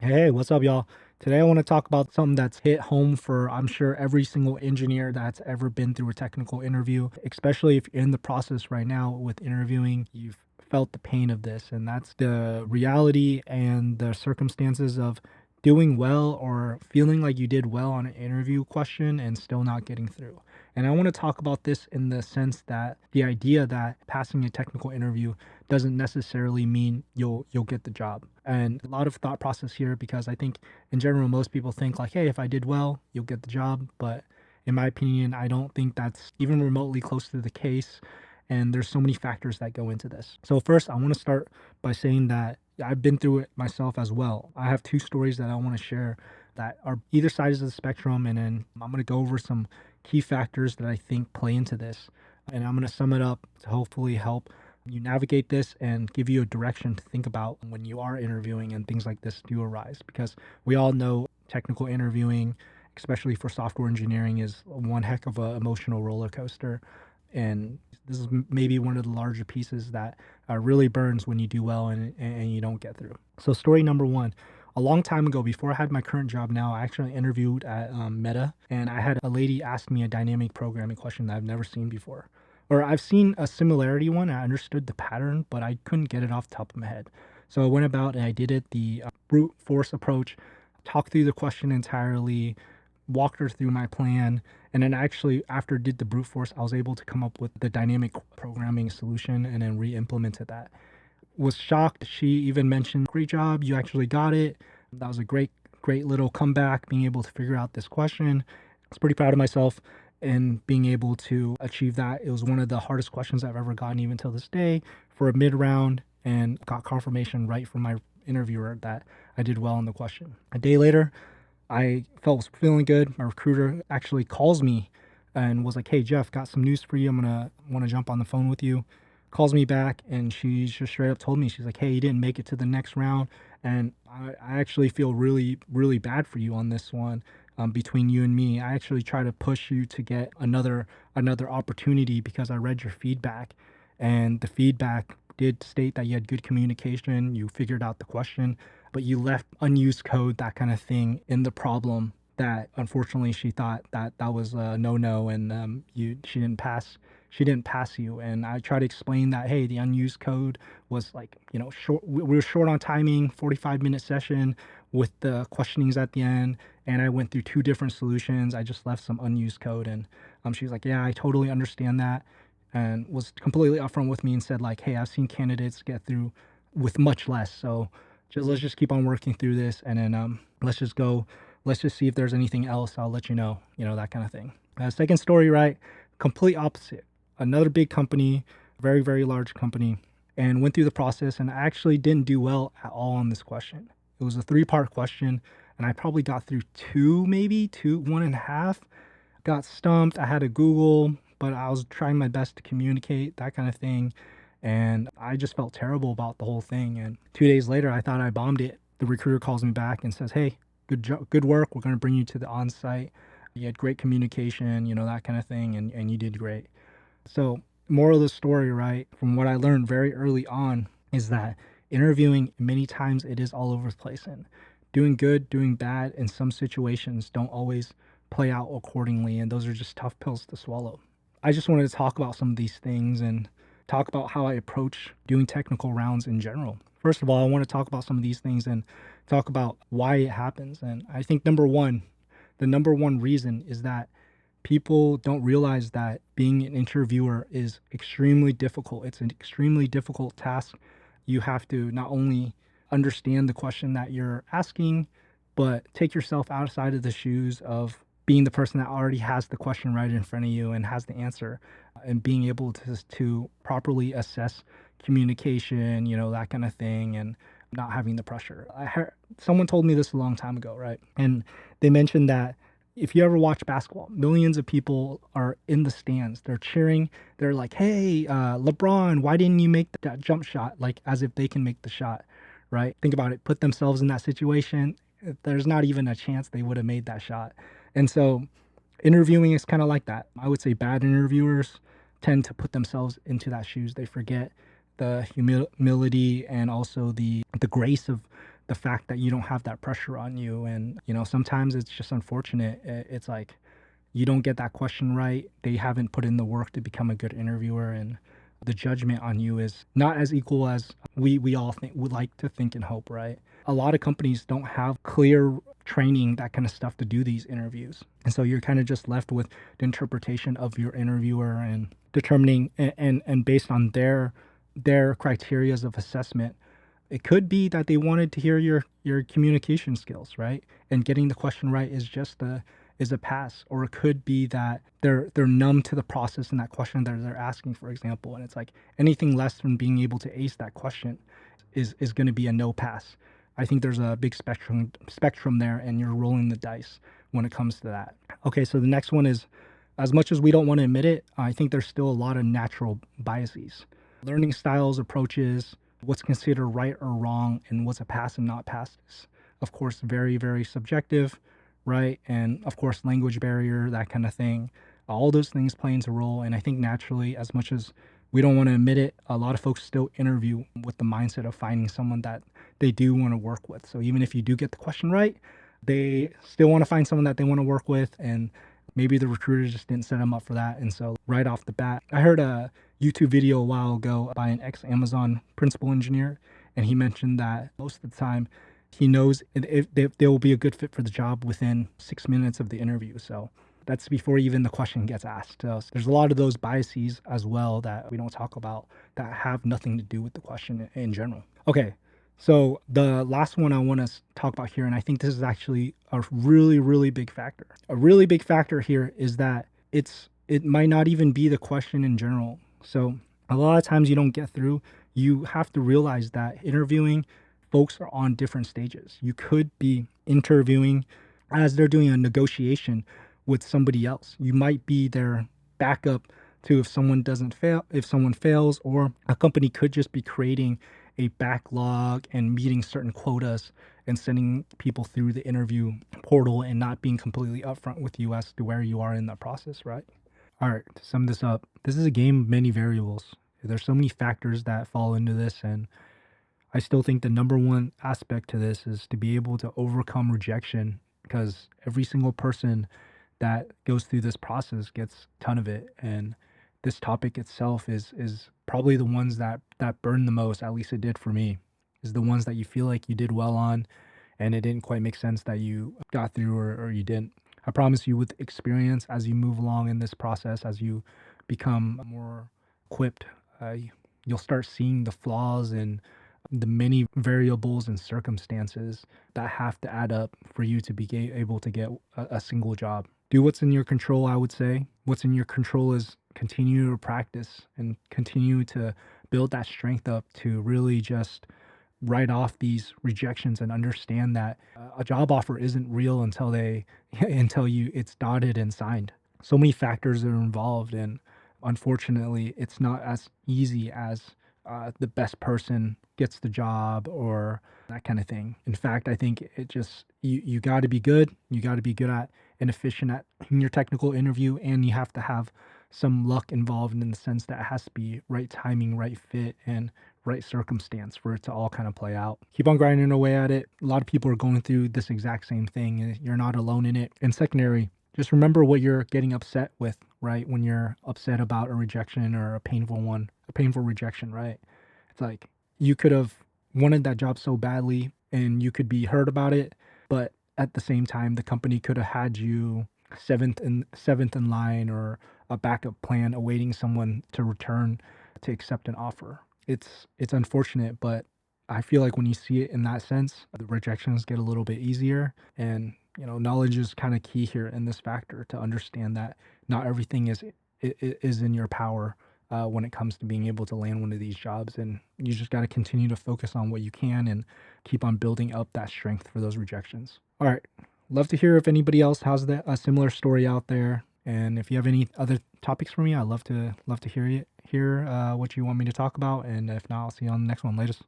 Hey, what's up, y'all? Today I want to talk about something that's hit home for, I'm sure, every single engineer that's ever been through a technical interview, especially if you're in the process right now with interviewing. You've felt the pain of this, and that's the reality and the circumstances of doing well or feeling like you did well on an interview question and still not getting through. And I want to talk about this in the sense that the idea that passing a technical interview doesn't necessarily mean you'll get the job. And a lot of thought process here because I think in general most people think like, hey, if I did well, you'll get the job. But in my opinion, I don't think that's even remotely close to the case. And there's so many factors that go into this. So first, I want to start by saying that I've been through it myself as well. I have two stories that I want to share that are either sides of the spectrum, and then I'm going to go over some key factors that I think play into this. And I'm going to sum it up to hopefully help you navigate this and give you a direction to think about when you are interviewing and things like this do arise. Because we all know technical interviewing, especially for software engineering, is one heck of a emotional roller coaster. And this is maybe one of the larger pieces that really burns when you do well and you don't get through. So, story number one. A long time ago, before I had my current job now, I actually interviewed at Meta, and I had a lady ask me a dynamic programming question that I've never seen before. Or I've seen a similarity one, I understood the pattern, but I couldn't get it off the top of my head. So I went about and I did it the brute force approach, talked through the question entirely, walked her through my plan, and then actually after did the brute force, I was able to come up with the dynamic programming solution and then re-implemented that. Was shocked. She even mentioned, "Great job, you actually got it. That was a great little comeback, being able to figure out this question." I was pretty proud of myself in being able to achieve that. It was one of the hardest questions I've ever gotten, even till this day, for a mid round, and got confirmation right from my interviewer that I did well on the question. A day later, I felt feeling good. My recruiter actually calls me and was like, "Hey Jeff, got some news for you. I'm gonna want to jump on the phone with you." Calls me back and she's just straight up told me, she's like, "Hey, you didn't make it to the next round, and I actually feel really bad for you on this one. Between you and me, I actually try to push you to get another opportunity because I read your feedback, and the feedback did state that you had good communication, you figured out the question, but you left unused code, that kind of thing, in the problem that unfortunately she thought that that was a no-no, and you she didn't pass you." And I try to explain that, hey, the unused code was like, short. We were short on timing, 45-minute session with the questionings at the end, and I went through two different solutions. I just left some unused code, and she's like, "Yeah, I totally understand that," and was completely upfront with me and said like, "Hey, I've seen candidates get through with much less, so let's just keep on working through this, and then let's just go. Let's just see if there's anything else. I'll let you know, that kind of thing." Second story, right? Complete opposite. Another big company, very large company, and went through the process, and I actually didn't do well at all on this question. It was a three-part question, and I probably got through two, maybe two, one and a half. Got stumped. I had to Google, but I was trying my best to communicate, that kind of thing. And I just felt terrible about the whole thing. And 2 days later, I thought I bombed it. The recruiter calls me back and says, "Hey, good work. We're going to bring you to the on-site. You had great communication, that kind of thing, and you did great." So, moral of the story, right, from what I learned very early on, is that interviewing, many times it is all over the place, and doing good, doing bad in some situations don't always play out accordingly, and those are just tough pills to swallow. I just wanted to talk about some of these things and talk about how I approach doing technical rounds in general. First of all, I want to talk about some of these things and talk about why it happens. And I think the number one reason is that people don't realize that being an interviewer is extremely difficult. It's an extremely difficult task. You have to not only understand the question that you're asking, but take yourself outside of the shoes of being the person that already has the question right in front of you and has the answer, and being able to properly assess communication, that kind of thing, and not having the pressure. I heard someone told me this a long time ago, right? And they mentioned that if you ever watch basketball, millions of people are in the stands. They're cheering. They're like, "Hey, LeBron, why didn't you make that jump shot?" Like as if they can make the shot, right? Think about it. Put themselves in that situation. There's not even a chance they would have made that shot. And so interviewing is kind of like that. I would say bad interviewers tend to put themselves into that shoes. They forget the humility and also the grace of the fact that you don't have that pressure on you. And, sometimes it's just unfortunate. It's like you don't get that question right. They haven't put in the work to become a good interviewer. And the judgment on you is not as equal as we all think would like to think and hope, right? A lot of companies don't have clear training, that kind of stuff, to do these interviews. And so you're kind of just left with the interpretation of your interviewer and determining and based on their criterias of assessment. It could be that they wanted to hear your communication skills, right? And getting the question right is a pass. Or it could be that they're numb to the process in that question that they're asking, for example. And it's like anything less than being able to ace that question is going to be a no pass. I think there's a big spectrum there, and you're rolling the dice when it comes to that. Okay, so the next one is, as much as we don't want to admit it, I think there's still a lot of natural biases. Learning styles, approaches, what's considered right or wrong, and what's a pass and not pass is, of course, very, very subjective, right? And of course, language barrier, that kind of thing. All those things play into role. And I think naturally, as much as we don't want to admit it, a lot of folks still interview with the mindset of finding someone that they do want to work with. So even if you do get the question right, they still want to find someone that they want to work with. And maybe the recruiter just didn't set them up for that. And so right off the bat, I heard a YouTube video a while ago by an ex-Amazon principal engineer, and he mentioned that most of the time he knows if they will be a good fit for the job within 6 minutes of the interview. So that's before even the question gets asked. So there's a lot of those biases as well that we don't talk about that have nothing to do with the question in general. Okay, so the last one I want to talk about here, and I think this is actually a really, really big factor. A really big factor here is that it might not even be the question in general. So a lot of times you don't get through. You have to realize that interviewing, folks are on different stages. You could be interviewing as they're doing a negotiation with somebody else. You might be their backup to if someone doesn't fail, if someone fails, or a company could just be creating a backlog and meeting certain quotas and sending people through the interview portal and not being completely upfront with you as to where you are in that process, right? All right, to sum this up, this is a game of many variables. There's so many factors that fall into this, and I still think the number one aspect to this is to be able to overcome rejection, because every single person that goes through this process gets a ton of it. And this topic itself is probably the ones that burn the most, at least it did for me, is the ones that you feel like you did well on and it didn't quite make sense that you got through or you didn't. I promise you, with experience, as you move along in this process, as you become more equipped, you'll start seeing the flaws and the many variables and circumstances that have to add up for you to be able to get a single job. Do what's in your control, I would say. What's in your control is continue to practice and continue to build that strength up to really just write off these rejections and understand that a job offer isn't real until until it's dotted and signed. So many factors are involved, and unfortunately it's not as easy as the best person gets the job or that kind of thing. In fact, I think it just you got to be good. You got to be good at and efficient at in your technical interview, and you have to have some luck involved in the sense that it has to be right timing, right fit, and right circumstance for it to all kind of play out. Keep on grinding away at it. A lot of people are going through this exact same thing, and you're not alone in it. And secondary, just remember what you're getting upset with, right? When you're upset about a rejection or a painful rejection, right? It's like you could have wanted that job so badly and you could be hurt about it, but at the same time, the company could have had you seventh in line or a backup plan awaiting someone to return to accept an offer. It's unfortunate, but I feel like when you see it in that sense, the rejections get a little bit easier. And knowledge is kind of key here in this factor to understand that not everything is in your power when it comes to being able to land one of these jobs. And you just got to continue to focus on what you can and keep on building up that strength for those rejections. All right. Love to hear if anybody else has a similar story out there. And if you have any other topics for me, I'd love to hear what you want me to talk about. And if not, I'll see you on the next one. Latest.